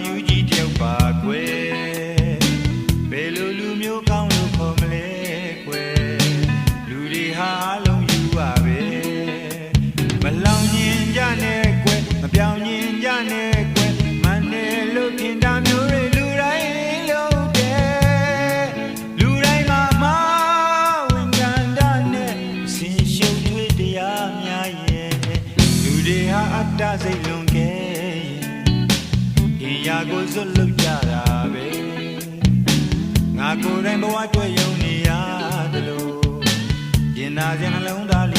ယူကြီးတယောက်ပါကွယ်ဘယ်လိုလူမျိုးကောင်းလို့ခေါ်မလဲကွယ်လူတွေဟာအလုံးယူပါပဲမလောင်ညင်ကြနဲ့ကွယ်မပြောင်းညင်ကြနဲ့ကွယ်မနဲ့လို့ခင်တာမျိုးတွေလူတိုင်းလို့တဲ့လူတိုင်းမှာမဝင်ကန်တာနဲ့ဆင်ရှုပ်ထွေးတရားများရဲ့လူတွေဟာအတ္တစိတ်လွန်ခဲ့ရာကိုစွတ်လုပ်ကြတာပဲငါကိုယ်တိုင်ဘဝတွေ့ယုံနေရတယ်လို့ရင်သာစင်နှလုံးသားလေး